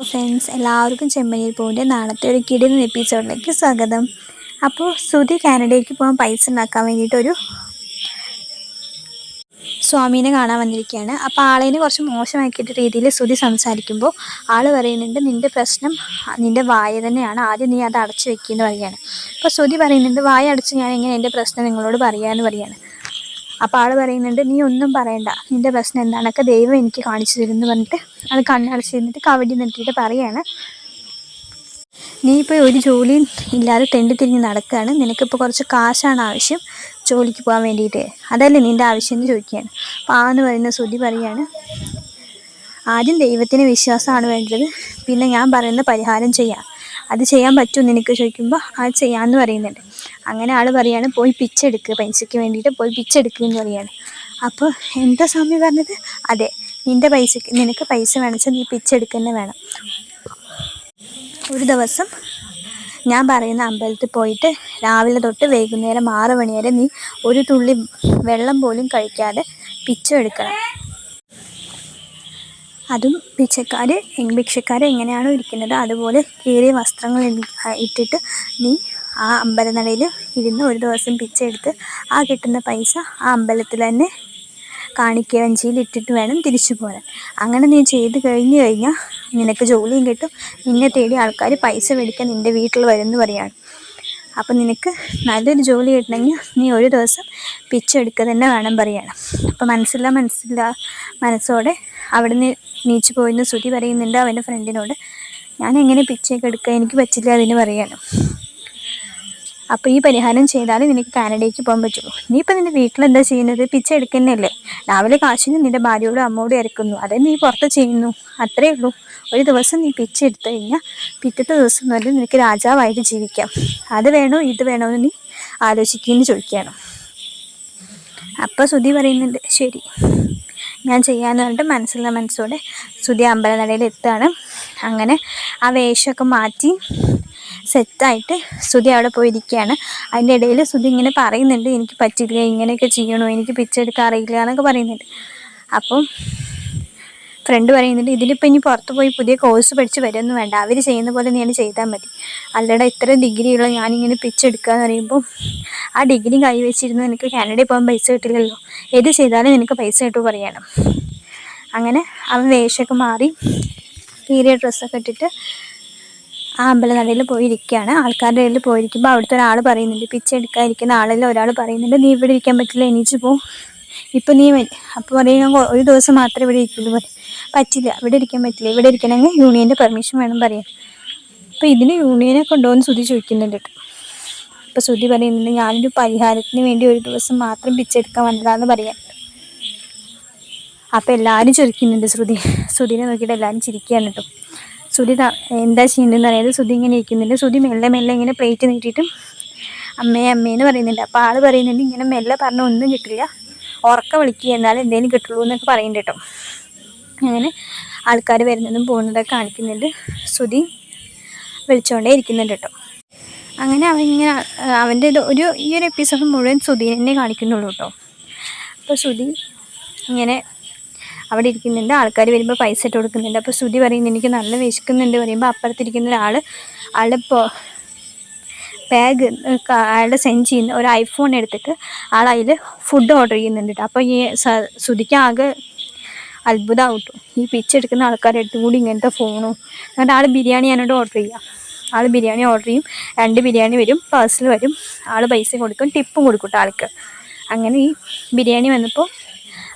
Friends, എല്ലാവർക്കും ചെമ്മനീർ പൂവിൻ്റെ നാളത്തെ ഒരു കിടിലൻ എപ്പിസോഡിലേക്ക് സ്വാഗതം. അപ്പോൾ ശ്രുതി കാനഡയ്ക്ക് പോകാൻ പൈസ ഉണ്ടാക്കാൻ വേണ്ടിയിട്ടൊരു സ്വാമീനെ കാണാൻ വന്നിരിക്കുകയാണ്. അപ്പോൾ ആളേനെ കുറച്ച് മോശമാക്കിയിട്ട് രീതിയിൽ ശ്രുതി സംസാരിക്കുമ്പോൾ ആൾ പറയുന്നുണ്ട്, നിൻ്റെ പ്രശ്നം നിൻ്റെ വായ തന്നെയാണ്, ആദ്യം നീ അത് അടച്ചു വെക്കുകയെന്ന് പറയുകയാണ്. അപ്പോൾ ശ്രുതി പറയുന്നുണ്ട്, വായ അടച്ച് ഞാൻ എങ്ങനെ എൻ്റെ പ്രശ്നം നിങ്ങളോട് പറയാമെന്ന് പറയുകയാണ്. അപ്പോൾ ആൾ പറയുന്നുണ്ട്, നീ ഒന്നും പറയണ്ട, നിൻ്റെ പ്രശ്നം എന്താണൊക്കെ ദൈവം എനിക്ക് കാണിച്ചു തരുമെന്ന് പറഞ്ഞിട്ട് അത് കണ്ണടച്ചിരുന്നിട്ട് കവടി നിർത്തിയിട്ട് പറയുകയാണ്, നീ ഇപ്പോൾ ഒരു ജോലിയും ഇല്ലാതെ തെണ്ടിത്തിരിഞ്ഞ് നടക്കുകയാണ്, നിനക്കിപ്പോൾ കുറച്ച് കാശാണ് ആവശ്യം ജോലിക്ക് പോകാൻ വേണ്ടിയിട്ട്, അതല്ലേ നിൻ്റെ ആവശ്യം എന്ന് ചോദിക്കുകയാണ്. അപ്പോൾ എന്ന് പറയുന്ന ശ്രുതി പറയുകയാണ്, ആദ്യം ദൈവത്തിന് വിശ്വാസമാണ് വേണ്ടത്, പിന്നെ ഞാൻ പറയുന്ന പരിഹാരം ചെയ്യാം, അത് ചെയ്യാൻ പറ്റുമോ നിനക്ക് ചോദിക്കുമ്പോൾ അത് ചെയ്യാമെന്ന് പറയുന്നുണ്ട്. അങ്ങനെ ആൾ പറയാണ്, പോയി പിച്ചെടുക്കുക, പൈസയ്ക്ക് വേണ്ടിയിട്ട് പോയി പിച്ചെടുക്കുക എന്ന് പറയുകയാണ്. അപ്പോൾ എന്താ സ്വാമി പറഞ്ഞത്? അതെ, നിൻ്റെ പൈസയ്ക്ക് നിനക്ക് പൈസ വേണമെച്ചാൽ നീ പിച്ചെടുക്കുക വേണം. ഒരു ദിവസം ഞാൻ പറയുന്ന അമ്പലത്തിൽ പോയിട്ട് രാവിലെ തൊട്ട് വൈകുന്നേരം 6 മണി വരെ നീ ഒരു തുള്ളി വെള്ളം പോലും കഴിക്കാതെ പിച്ചെടുക്കണം. അതും ഭിക്ഷക്കാർ എങ്ങനെയാണോ ഇരിക്കുന്നത് അതുപോലെ കീറിയ വസ്ത്രങ്ങൾ ഇട്ടിട്ട് നീ ആ അമ്പലനടയിൽ ഇരുന്ന് ഒരു ദിവസം പിച്ചെടുത്ത് ആ കിട്ടുന്ന പൈസ ആ അമ്പലത്തിൽ തന്നെ കാണിക്ക വഞ്ചിയിൽ ഇട്ടിട്ട് വേണം തിരിച്ചു പോരാൻ. അങ്ങനെ നീ ചെയ്ത് കഴിഞ്ഞാൽ നിനക്ക് ജോലിയും കിട്ടും, നിന്നെ തേടി ആൾക്കാർ പൈസ മേടിക്കാൻ നിൻ്റെ വീട്ടിൽ വരുമെന്ന് പറയാണ്. അപ്പം നിനക്ക് നല്ലൊരു ജോലി കിട്ടണമെങ്കിൽ നീ ഒരു ദിവസം പിച്ചെടുക്കുക തന്നെ വേണം പറയാണ്. അപ്പം മനസ്സോടെ അവിടെ നിന്ന് നീച്ചു പോയിന്ന് ശ്രുതി പറയുന്നുണ്ട് അവൻ്റെ ഫ്രണ്ടിനോട്, ഞാൻ എങ്ങനെ പിച്ചയൊക്കെ എടുക്കുക, എനിക്ക് പറ്റില്ല അതിന് പറയാണ്. അപ്പോൾ ഈ പരിഹാരം ചെയ്താൽ നിനക്ക് കാനഡയ്ക്ക് പോകാൻ പറ്റുള്ളൂ. നീ ഇപ്പം നിൻ്റെ വീട്ടിലെന്താ ചെയ്യുന്നത്? പിച്ച എടുക്കുന്നതല്ലേ. രാവിലെ കാശിന് നിൻ്റെ ഭാര്യയോടും അമ്മയോടും ഇറക്കുന്നു, അതേ നീ പുറത്ത് ചെയ്യുന്നു, അത്രയേ ഉള്ളൂ. ഒരു ദിവസം നീ പിച്ച എടുത്തു കഴിഞ്ഞാൽ പിറ്റത്തെ ദിവസം മുതൽ നിനക്ക് രാജാവായിട്ട് ജീവിക്കാം. അത് വേണോ ഇത് വേണോ എന്ന് നീ ആലോചിക്കുകയെന്ന് ചോദിക്കുകയാണ്. അപ്പോൾ ശ്രുതി പറയുന്നുണ്ട്, ശരി ഞാൻ ചെയ്യാമെന്ന് പറഞ്ഞിട്ട് മനസ്സോടെ ശ്രുതി അമ്പലനടയിൽ എത്തുകയാണ്. അങ്ങനെ ആ വേഷമൊക്കെ മാറ്റി സെറ്റായിട്ട് ശ്രുതി അവിടെ പോയിരിക്കുകയാണ്. അതിൻ്റെ ഇടയിൽ ശ്രുതി ഇങ്ങനെ പറയുന്നുണ്ട്, എനിക്ക് പറ്റില്ല, ഇങ്ങനെയൊക്കെ ചെയ്യണോ, എനിക്ക് പിച്ചെടുക്കാൻ അറിയില്ല എന്നൊക്കെ പറയുന്നുണ്ട്. അപ്പം ഫ്രണ്ട് പറയുന്നുണ്ട്, ഇതിലിപ്പോൾ ഇനി പുറത്ത് പോയി പുതിയ കോഴ്സ് പഠിച്ച് വരുമൊന്നും വേണ്ട, അവർ ചെയ്യുന്ന പോലെ നീ ചെയ്താൽ മതി. അല്ലടാ, ഇത്ര ഡിഗ്രിയുള്ള ഞാനിങ്ങനെ പിച്ചെടുക്കുക എന്ന് പറയുമ്പോൾ ആ ഡിഗ്രി കൈവച്ചിരുന്ന് നിനക്ക് കാനഡയിൽ പോകാൻ പൈസ കിട്ടില്ലല്ലോ, ഏത് ചെയ്താലും നിനക്ക് പൈസ കിട്ടുമോ പറയണം. അങ്ങനെ അവൻ വേഷമൊക്കെ മാറി കീറിയ ഡ്രസ്സൊക്കെ ഇട്ടിട്ട് ആ അമ്പലനടയിൽ പോയിരിക്കുകയാണ്. ആൾക്കാരുടെ ഇടയിൽ പോയിരിക്കുമ്പോൾ അവിടുത്തെ ഒരാൾ പറയുന്നുണ്ട്, പിച്ചെടുക്കാതിരിക്കുന്ന ആളെല്ലാം ഒരാൾ പറയുന്നുണ്ട്, നീ ഇവിടെ ഇരിക്കാൻ പറ്റില്ല, എണീച്ച് പോ, ഇപ്പം നീ അപ്പോൾ പറയും, ഞാൻ ഒരു ദിവസം മാത്രമേ ഇവിടെ ഇരിക്കുള്ളൂ പറയും. പറ്റില്ല, ഇവിടെ ഇരിക്കാൻ പറ്റില്ല, ഇവിടെ ഇരിക്കണമെങ്കിൽ യൂണിയൻ്റെ പെർമിഷൻ വേണം പറയാം. അപ്പോൾ ഇതിന് യൂണിയനെ കൊണ്ടുപോകുന്ന ശ്രുതി ചോദിക്കുന്നുണ്ട്. അപ്പോൾ ശ്രുതി പറയുന്നുണ്ട്, ഞാനൊരു പരിഹാരത്തിന് വേണ്ടി ഒരു ദിവസം മാത്രം പിച്ചെടുക്കാൻ വന്നതാന്ന് പറയാം. അപ്പോൾ എല്ലാവരും ചൊരിക്കുന്നുണ്ട്, ശ്രുതിനെ നോക്കിയിട്ട് എല്ലാവരും ചിരിക്കുകയാണ് കേട്ടോ. ശ്രുതി എന്താ ചെയ്യേണ്ടതെന്ന് അറിയാതെ ശ്രുതി ഇങ്ങനെ ഇരിക്കുന്നുണ്ട്. ശ്രുതി മെല്ലെ ഇങ്ങനെ പ്ലേറ്റ് നീട്ടിയിട്ട് അമ്മേന്ന് പറയുന്നുണ്ട്. അപ്പോൾ ആൾ പറയുന്നുണ്ട്, ഇങ്ങനെ മെല്ലെ പറഞ്ഞാൽ ഒന്നും കിട്ടില്ല, ഉറക്ക വിളിക്കുക, എന്നാലും എന്തെങ്കിലും കിട്ടുള്ളൂ എന്നൊക്കെ പറയുന്നുണ്ട് കേട്ടോ. അങ്ങനെ ആൾക്കാർ വരുന്നതും പോകുന്നതൊക്കെ കാണിക്കുന്നുണ്ട്. ശ്രുതി വിളിച്ചുകൊണ്ടേ ഇരിക്കുന്നുണ്ട് കേട്ടോ. അങ്ങനെ അവൻ്റെ ഈ ഒരു എപ്പിസോഡ് മുഴുവൻ ശ്രുതിനെ തന്നെ കാണിക്കുന്നുള്ളൂ കേട്ടോ. അപ്പോൾ ശ്രുതി ഇങ്ങനെ അവിടെ ഇരിക്കുന്നുണ്ട്, ആൾക്കാർ വരുമ്പോൾ പൈസ ഇട്ട് കൊടുക്കുന്നുണ്ട്. അപ്പോൾ ശ്രുതി പറയുന്നത്, എനിക്ക് നല്ല വിശക്കുന്നുണ്ട് പറയുമ്പോൾ അപ്പുറത്തിരിക്കുന്ന ആളുടെ ബാഗ് അയാളുടെ സെഞ്ചിയിൽ നിന്ന് ഒരു ഐഫോൺ എടുത്തിട്ട് അതിൽ ഫുഡ് ഓർഡർ ചെയ്യുന്നുണ്ട്. അപ്പോൾ ഈ ശ്രുതിക്ക് ആകെ അത്ഭുതമാവും കേട്ടോ, ഈ പിച്ചെടുക്കുന്ന ആൾക്കാരുടെ അടുത്തും കൂടി ഇങ്ങനത്തെ ഫോണോ. എന്നിട്ട് ആൾ ബിരിയാണി ഞാനോട് ഓർഡർ ചെയ്യുക, ആൾ ബിരിയാണി ഓർഡർ ചെയ്യും, 2 ബിരിയാണി വരും, പാഴ്സൽ വരും, ആൾ പൈസ കൊടുക്കും, ടിപ്പും കൊടുക്കും കേട്ടോ ആൾക്ക്. അങ്ങനെ ഈ ബിരിയാണി വന്നപ്പോൾ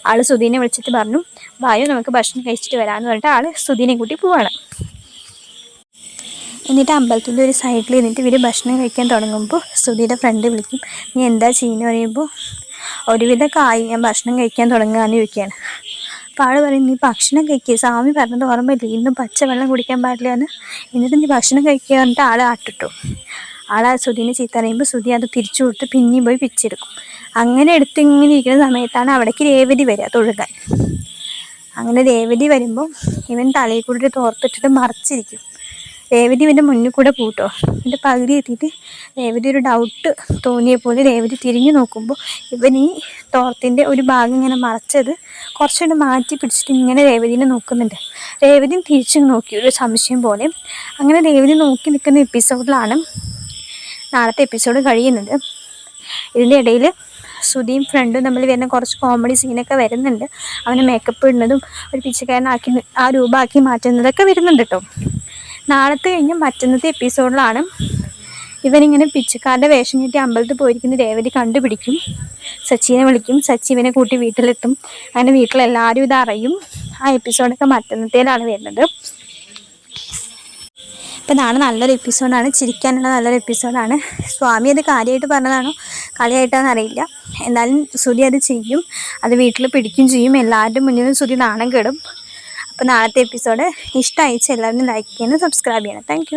ആൾ ശ്രുതിനെ വിളിച്ചിട്ട് പറഞ്ഞു, വായോ നമുക്ക് ഭക്ഷണം കഴിച്ചിട്ട് വരാമെന്ന് പറഞ്ഞിട്ട് ആൾ ശ്രുതിനെ കൂട്ടി പോവാണ്. എന്നിട്ട് അമ്പലത്തിൻ്റെ ഒരു സൈഡിൽ നിന്നിട്ട് ഇവർ ഭക്ഷണം കഴിക്കാൻ തുടങ്ങുമ്പോൾ ശ്രുതിയുടെ ഫ്രണ്ട് വിളിക്കും, നീ എന്താ ചെയ്യുന്നത് പറയുമ്പോൾ ഒരുവിധമൊക്കെ ആയി, ഞാൻ ഭക്ഷണം കഴിക്കാൻ തുടങ്ങുകയെന്ന് ചോദിക്കുകയാണ്. അപ്പോൾ ആൾ പറയും, നീ ഭക്ഷണം കഴിക്കുക, സ്വാമി പറഞ്ഞത് ഓർമ്മയില്ലേ, ഇന്നും പച്ചവെള്ളം കുടിക്കാൻ പാടില്ല എന്ന്, എന്നിട്ട് നീ ഭക്ഷണം കഴിക്കുക പറഞ്ഞിട്ട് ആൾ ആട്ടിട്ടു. ആൾ ആ ശ്രുതിനെ ചീത്ത അറിയുമ്പോൾ ശ്രുതി അത് തിരിച്ചു കൊടുത്ത് പിന്നെയും പോയി പിച്ചെടുക്കും. അങ്ങനെ ഇങ്ങനെ ഇരിക്കുന്ന സമയത്താണ് അവിടേക്ക് രേവതി വരിക തൊഴുകാൻ. അങ്ങനെ രേവതി വരുമ്പോൾ ഇവൻ തലയിൽ കൂടി തോർത്തിട്ടിട്ട് മറച്ചിരിക്കും. രേവതി ഇവൻ്റെ മുന്നിൽ കൂടെ പോട്ടോ. എൻ്റെ പകുതി എത്തിയിട്ട് രേവതി ഒരു ഡൗട്ട് തോന്നിയ പോലെ രേവതി തിരിഞ്ഞു നോക്കുമ്പോൾ ഇവൻ ഈ തോർത്തിൻ്റെ ഒരു ഭാഗം ഇങ്ങനെ മറച്ചത് കുറച്ചുകൂടെ മാറ്റി പിടിച്ചിട്ട് ഇങ്ങനെ രേവതിനെ നോക്കുന്നുണ്ട്. രേവതിയും തിരിച്ചു നോക്കി ഒരു സംശയം പോലെ. അങ്ങനെ രേവതി നോക്കി നിൽക്കുന്ന എപ്പിസോഡിലാണ് നാളത്തെ എപ്പിസോഡ് കഴിയുന്നത്. ഇതിൻ്റെ ഇടയിൽ ശ്രുതിയും ഫ്രണ്ടും തമ്മിൽ വരുന്ന കുറച്ച് കോമഡി സീനൊക്കെ വരുന്നുണ്ട്. അവനെ മേക്കപ്പ് ഇടുന്നതും ഒരു പിച്ചക്കാരനാക്കി ആ രൂപമാക്കി മാറ്റുന്നതൊക്കെ വരുന്നുണ്ട് കേട്ടോ. നാളത്തെ കഴിഞ്ഞ് മറ്റന്നത്തെ എപ്പിസോഡിലാണ് ഇവനിങ്ങനെ പിച്ചക്കാരുടെ വേഷം കിട്ടി അമ്പലത്തിൽ പോയിരിക്കുന്ന രേവതി കണ്ടുപിടിക്കും. സച്ചിനെ വിളിക്കും. സച്ചി ഇവനെ കൂട്ടി വീട്ടിലെത്തും. അങ്ങനെ വീട്ടിലെല്ലാവരും ഇതറിയും. ആ എപ്പിസോഡൊക്കെ മറ്റന്നത്തേലാണ് വരുന്നത്. അപ്പോൾ നാളെ നല്ലൊരു എപ്പിസോഡാണ്, ചിരിക്കാനുള്ള നല്ലൊരു എപ്പിസോഡാണ്. സ്വാമി അത് കാര്യമായിട്ട് പറഞ്ഞതാണോ കളിയായിട്ടാണെന്ന് അറിയില്ല. എന്നാലും ശ്രുതി അത് ചെയ്യും, അത് വീട്ടിൽ പിടിക്കും ചെയ്യും. എല്ലാവരുടെ മുന്നിലും ശ്രുതി നാണം കെടും. അപ്പോൾ നാളത്തെ എപ്പിസോഡ് ഇഷ്ടമായിച്ച് എല്ലാവരും ലൈക്ക് ചെയ്യണം, സബ്സ്ക്രൈബ് ചെയ്യണം. താങ്ക്